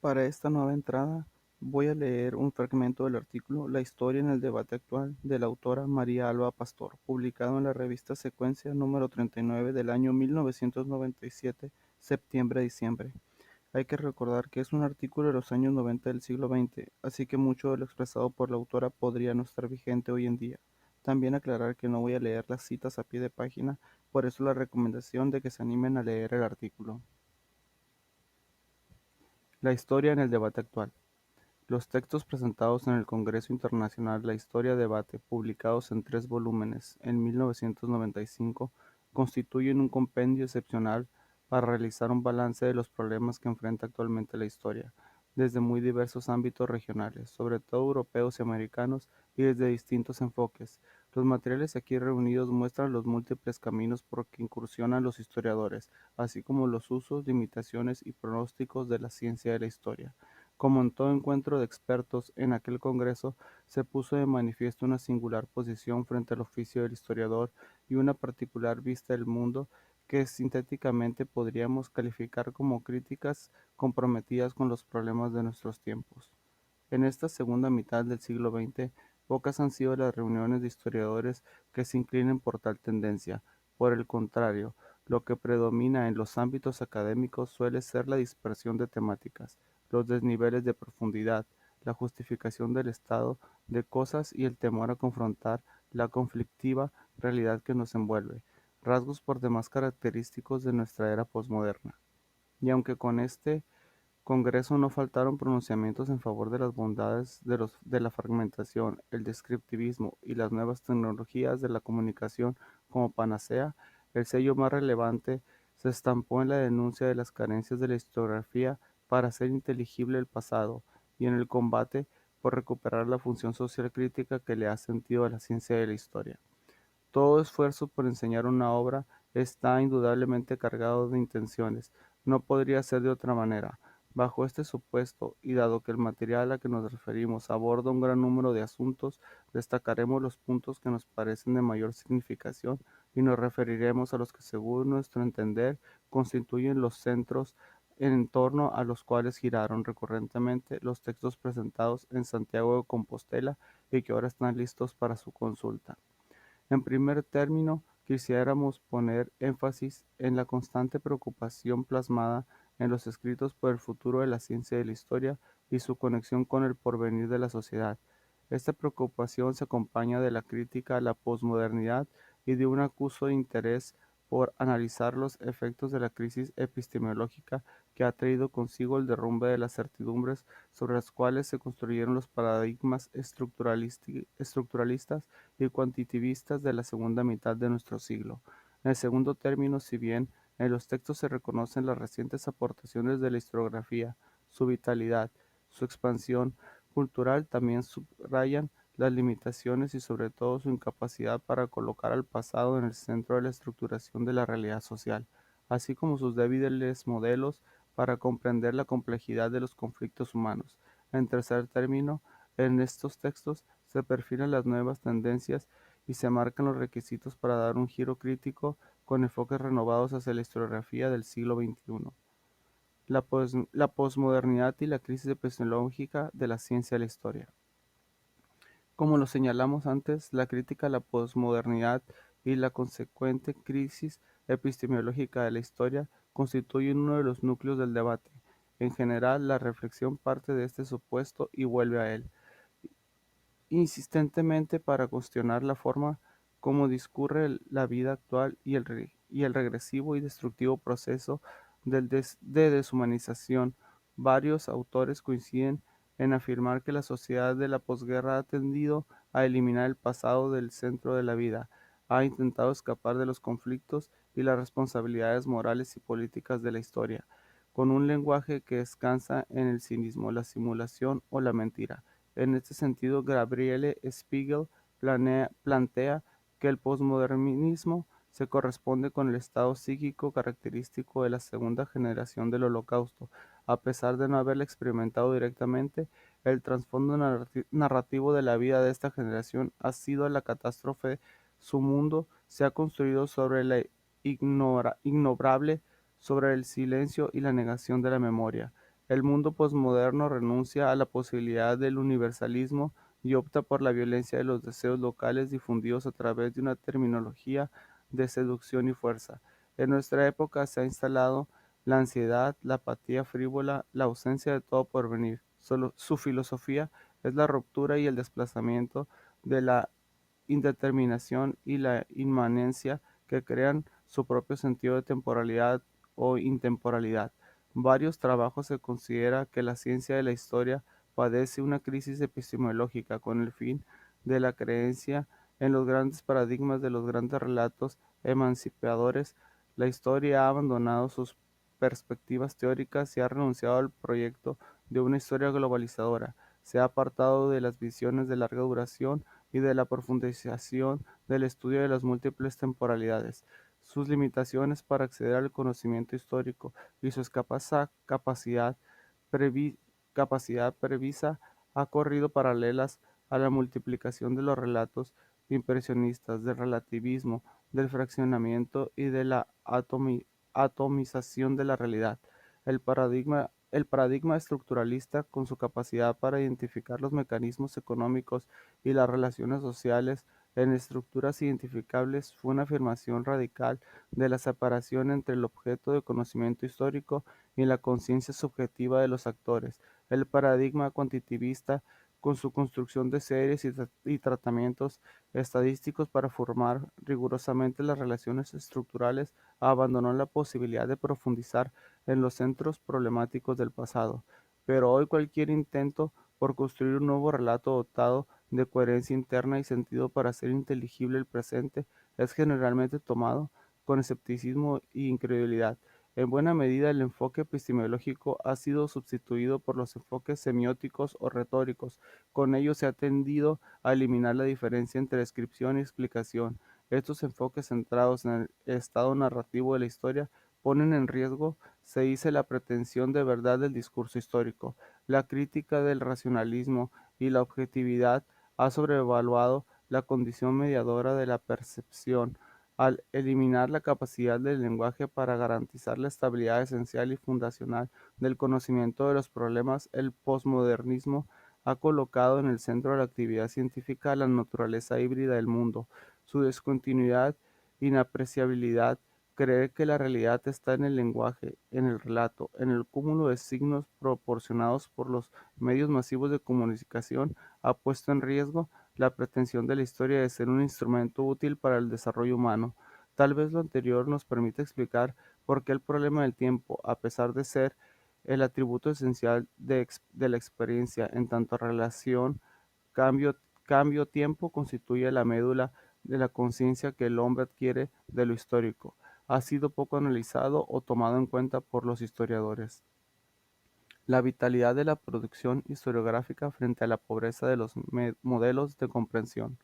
Para esta nueva entrada, voy a leer un fragmento del artículo La historia en el debate actual de la autora María Alba Pastor, publicado en la revista Secuencia número 39 del año 1997, septiembre-diciembre. Hay que recordar que es un artículo de los años 90 del siglo XX, así que mucho de lo expresado por la autora podría no estar vigente hoy en día. También aclarar que no voy a leer las citas a pie de página, por eso la recomendación de que se animen a leer el artículo. La historia en el debate actual. Los textos presentados en el Congreso Internacional La Historia Debate, publicados en 3 volúmenes en 1995, constituyen un compendio excepcional para realizar un balance de los problemas que enfrenta actualmente la historia, desde muy diversos ámbitos regionales, sobre todo europeos y americanos, y desde distintos enfoques. Los materiales aquí reunidos muestran los múltiples caminos por que incursionan los historiadores, así como los usos, limitaciones y pronósticos de la ciencia de la historia. Como en todo encuentro de expertos, en aquel congreso se puso de manifiesto una singular posición frente al oficio del historiador y una particular vista del mundo que sintéticamente podríamos calificar como críticas comprometidas con los problemas de nuestros tiempos. En esta segunda mitad del siglo XX, pocas han sido las reuniones de historiadores que se inclinen por tal tendencia. Por el contrario, lo que predomina en los ámbitos académicos suele ser la dispersión de temáticas, los desniveles de profundidad, la justificación del estado de cosas y el temor a confrontar la conflictiva realidad que nos envuelve, rasgos por demás característicos de nuestra era posmoderna. Y aunque con este Congreso no faltaron pronunciamientos en favor de las bondades de la fragmentación, el descriptivismo y las nuevas tecnologías de la comunicación como panacea. El sello más relevante se estampó en la denuncia de las carencias de la historiografía para hacer inteligible el pasado y en el combate por recuperar la función social crítica que le ha sentido a la ciencia de la historia. Todo esfuerzo por enseñar una obra está indudablemente cargado de intenciones, no podría ser de otra manera. Bajo este supuesto, y dado que el material a que nos referimos aborda un gran número de asuntos, destacaremos los puntos que nos parecen de mayor significación y nos referiremos a los que, según nuestro entender, constituyen los centros en torno a los cuales giraron recurrentemente los textos presentados en Santiago de Compostela y que ahora están listos para su consulta. En primer término, quisiéramos poner énfasis en la constante preocupación plasmada en los escritos por el futuro de la ciencia y de la historia y su conexión con el porvenir de la sociedad. Esta preocupación se acompaña de la crítica a la posmodernidad y de un acuso de interés por analizar los efectos de la crisis epistemológica que ha traído consigo el derrumbe de las certidumbres sobre las cuales se construyeron los paradigmas estructuralistas y cuantitivistas de la segunda mitad de nuestro siglo. En el segundo término, si bien en los textos se reconocen las recientes aportaciones de la historiografía, su vitalidad, su expansión cultural, también subrayan las limitaciones y sobre todo su incapacidad para colocar al pasado en el centro de la estructuración de la realidad social, así como sus débiles modelos para comprender la complejidad de los conflictos humanos. En tercer término, en estos textos se perfilan las nuevas tendencias y se marcan los requisitos para dar un giro crítico con enfoques renovados hacia la historiografía del siglo XXI. La posmodernidad y la crisis epistemológica de la ciencia de la historia. Como lo señalamos antes, la crítica a la posmodernidad y la consecuente crisis epistemológica de la historia constituyen uno de los núcleos del debate. En general, la reflexión parte de este supuesto y vuelve a él insistentemente para cuestionar la forma como discurre la vida actual y el regresivo y destructivo proceso de deshumanización. Varios autores coinciden en afirmar que la sociedad de la posguerra ha tendido a eliminar el pasado del centro de la vida, ha intentado escapar de los conflictos y las responsabilidades morales y políticas de la historia, con un lenguaje que descansa en el cinismo, la simulación o la mentira. En este sentido, Gabriele Spiegel plantea que el posmodernismo se corresponde con el estado psíquico característico de la segunda generación del Holocausto. A pesar de no haberla experimentado directamente, el trasfondo narrativo de la vida de esta generación ha sido la catástrofe. Su mundo se ha construido sobre ignorable, sobre el silencio y la negación de la memoria. El mundo posmoderno renuncia a la posibilidad del universalismo y opta por la violencia de los deseos locales difundidos a través de una terminología de seducción y fuerza. En nuestra época se ha instalado la ansiedad, la apatía frívola, la ausencia de todo porvenir. Solo su filosofía es la ruptura y el desplazamiento de la indeterminación y la inmanencia que crean su propio sentido de temporalidad o intemporalidad. Varios trabajos se considera que la ciencia de la historia padece una crisis epistemológica con el fin de la creencia en los grandes paradigmas de los grandes relatos emancipadores. La historia ha abandonado sus perspectivas teóricas y ha renunciado al proyecto de una historia globalizadora. Se ha apartado de las visiones de larga duración y de la profundización del estudio de las múltiples temporalidades. Sus limitaciones para acceder al conocimiento histórico y su escasa previ- capacidad previsa ha corrido paralelas a la multiplicación de los relatos impresionistas, del relativismo, del fraccionamiento y de la atomización de la realidad. El paradigma estructuralista, con su capacidad para identificar los mecanismos económicos y las relaciones sociales en estructuras identificables, fue una afirmación radical de la separación entre el objeto de conocimiento histórico y la conciencia subjetiva de los actores. El paradigma cuantitativista, con su construcción de series y tratamientos estadísticos para formar rigurosamente las relaciones estructurales, abandonó la posibilidad de profundizar en los centros problemáticos del pasado. Pero hoy cualquier intento por construir un nuevo relato dotado de coherencia interna y sentido para hacer inteligible el presente es generalmente tomado con escepticismo e incredulidad. En buena medida, el enfoque epistemológico ha sido sustituido por los enfoques semióticos o retóricos. Con ello se ha tendido a eliminar la diferencia entre descripción y explicación. Estos enfoques centrados en el estado narrativo de la historia ponen en riesgo, se dice, la pretensión de verdad del discurso histórico. La crítica del racionalismo y la objetividad ha sobrevaluado la condición mediadora de la percepción, al eliminar la capacidad del lenguaje para garantizar la estabilidad esencial y fundacional del conocimiento de los problemas. El posmodernismo ha colocado en el centro de la actividad científica la naturaleza híbrida del mundo. Su discontinuidad, inapreciabilidad, cree que la realidad está en el lenguaje, en el relato, en el cúmulo de signos proporcionados por los medios masivos de comunicación, ha puesto en riesgo la pretensión de la historia de ser un instrumento útil para el desarrollo humano. Tal vez lo anterior nos permite explicar por qué el problema del tiempo, a pesar de ser el atributo esencial de la experiencia en tanto relación cambio, cambio-tiempo, constituye la médula de la conciencia que el hombre adquiere de lo histórico. Ha sido poco analizado o tomado en cuenta por los historiadores. La vitalidad de la producción historiográfica frente a la pobreza de los modelos de comprensión.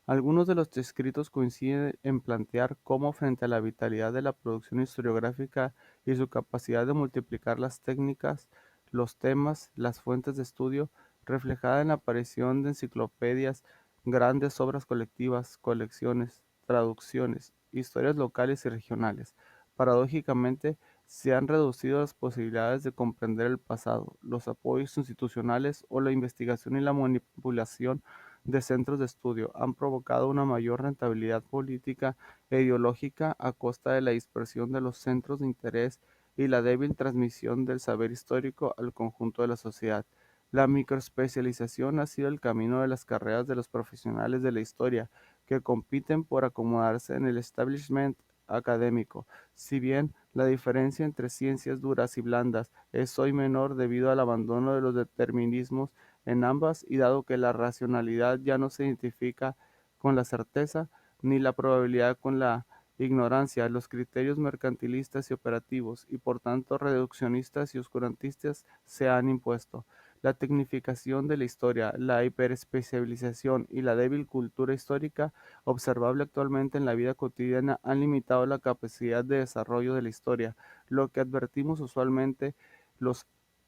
Algunos de los escritos coinciden en plantear cómo, frente a la vitalidad de la producción historiográfica y su capacidad de multiplicar las técnicas, los temas, las fuentes de estudio, reflejada en la aparición de enciclopedias, grandes obras colectivas, colecciones, traducciones, historias locales y regionales, paradójicamente se han reducido las posibilidades de comprender el pasado, los apoyos institucionales o la investigación y la manipulación de centros de estudio han provocado una mayor rentabilidad política e ideológica a costa de la dispersión de los centros de interés y la débil transmisión del saber histórico al conjunto de la sociedad. La microespecialización ha sido el camino de las carreras de los profesionales de la historia, que compiten por acomodarse en el establishment académico. Si bien la diferencia entre ciencias duras y blandas es hoy menor debido al abandono de los determinismos en ambas, y dado que la racionalidad ya no se identifica con la certeza ni la probabilidad con la ignorancia, los criterios mercantilistas y operativos, y por tanto reduccionistas y oscurantistas, se han impuesto. La tecnificación de la historia, la hiperespecialización y la débil cultura histórica observable actualmente en la vida cotidiana han limitado la capacidad de desarrollo de la historia. Lo que advertimos usualmente los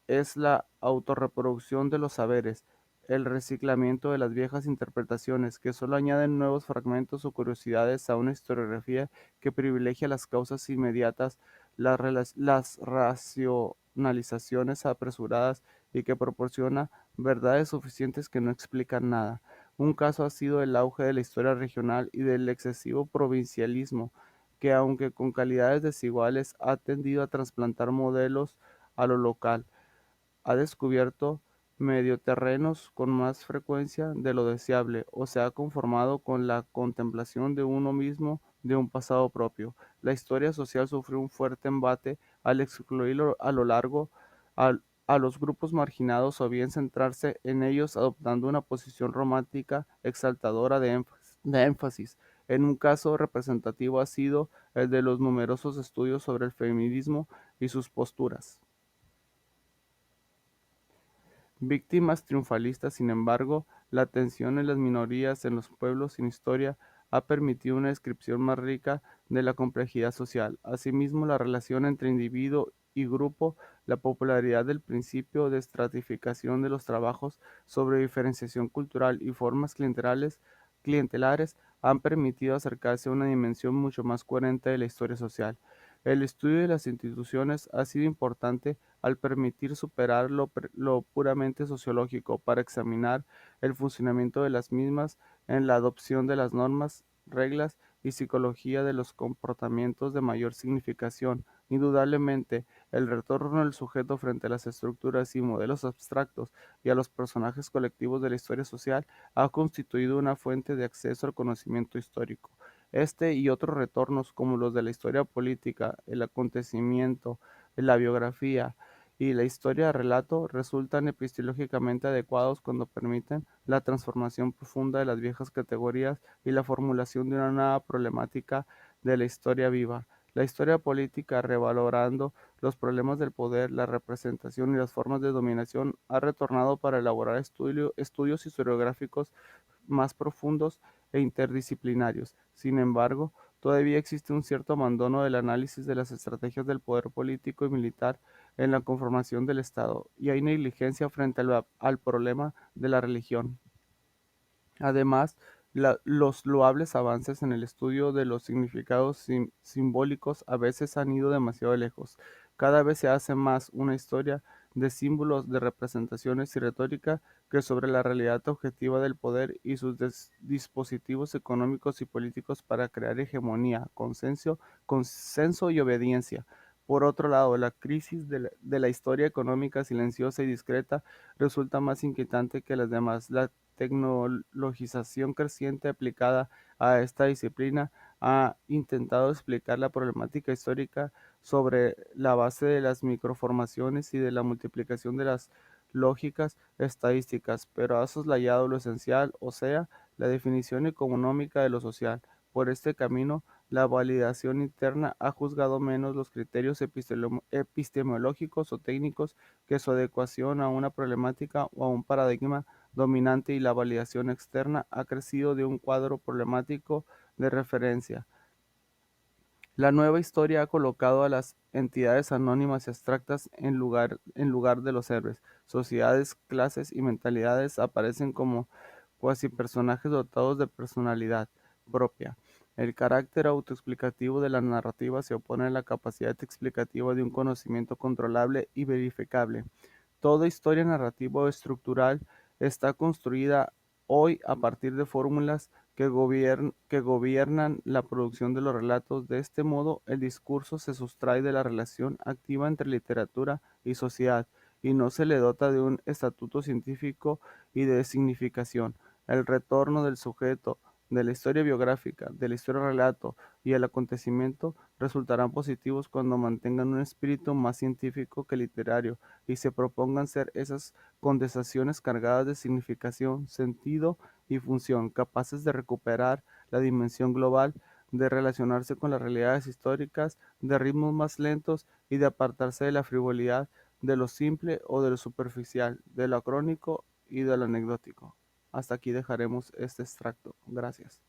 es la autorreproducción de los saberes, el reciclamiento de las viejas interpretaciones, que solo añaden nuevos fragmentos o curiosidades a una historiografía que privilegia las causas inmediatas, las racionalizaciones apresuradas y que proporciona verdades suficientes que no explican nada. Un caso ha sido el auge de la historia regional y del excesivo provincialismo, que aunque con calidades desiguales ha tendido a trasplantar modelos a lo local, ha descubierto medioterrenos con más frecuencia de lo deseable, o se ha conformado con la contemplación de uno mismo de un pasado propio. La historia social sufrió un fuerte embate al excluir a lo largo a los grupos marginados o bien centrarse en ellos adoptando una posición romántica exaltadora de énfasis. En un caso representativo ha sido el de los numerosos estudios sobre el feminismo y sus posturas. Víctimas triunfalistas, sin embargo, la tensión en las minorías en los pueblos sin historia ha permitido una descripción más rica de la complejidad social. Asimismo, la relación entre individuo y grupo, la popularidad del principio de estratificación de los trabajos sobre diferenciación cultural y formas clientelares han permitido acercarse a una dimensión mucho más coherente de la historia social. El estudio de las instituciones ha sido importante al permitir superar lo puramente sociológico para examinar el funcionamiento de las mismas en la adopción de las normas, reglas y psicología de los comportamientos de mayor significación. Indudablemente, el retorno del sujeto frente a las estructuras y modelos abstractos y a los personajes colectivos de la historia social ha constituido una fuente de acceso al conocimiento histórico. Este y otros retornos como los de la historia política, el acontecimiento, la biografía, y la historia de relato resultan epistemológicamente adecuados cuando permiten la transformación profunda de las viejas categorías y la formulación de una nueva problemática de la historia viva. La historia política, revalorando los problemas del poder, la representación y las formas de dominación, ha retornado para elaborar estudios historiográficos más profundos e interdisciplinarios. Sin embargo, todavía existe un cierto abandono del análisis de las estrategias del poder político y militar en la conformación del Estado, y hay negligencia frente al problema de la religión. Además, los loables avances en el estudio de los significados simbólicos a veces han ido demasiado lejos. Cada vez se hace más una historia de símbolos, de representaciones y retórica que sobre la realidad objetiva del poder y sus dispositivos económicos y políticos para crear hegemonía, consenso y obediencia. Por otro lado, la crisis de la historia económica silenciosa y discreta resulta más inquietante que las demás. La tecnologización creciente aplicada a esta disciplina ha intentado explicar la problemática histórica sobre la base de las microformaciones y de la multiplicación de las lógicas estadísticas, pero ha soslayado lo esencial, o sea, la definición económica de lo social. Por este camino, la validación interna ha juzgado menos los criterios epistemológicos o técnicos que su adecuación a una problemática o a un paradigma dominante, y la validación externa ha crecido de un cuadro problemático de referencia. La nueva historia ha colocado a las entidades anónimas y abstractas en lugar de los héroes. Sociedades, clases y mentalidades aparecen como cuasi personajes dotados de personalidad propia. El carácter autoexplicativo de la narrativa se opone a la capacidad explicativa de un conocimiento controlable y verificable. Toda historia narrativa o estructural está construida hoy a partir de fórmulas que gobiernan la producción de los relatos. De este modo, el discurso se sustrae de la relación activa entre literatura y sociedad y no se le dota de un estatuto científico y de significación. El retorno del sujeto, de la historia biográfica, de la historia relato y el acontecimiento resultarán positivos cuando mantengan un espíritu más científico que literario y se propongan ser esas condensaciones cargadas de significación, sentido y función, capaces de recuperar la dimensión global, de relacionarse con las realidades históricas, de ritmos más lentos y de apartarse de la frivolidad, de lo simple o de lo superficial, de lo acrónico y de lo anecdótico. Hasta aquí dejaremos este extracto. Gracias.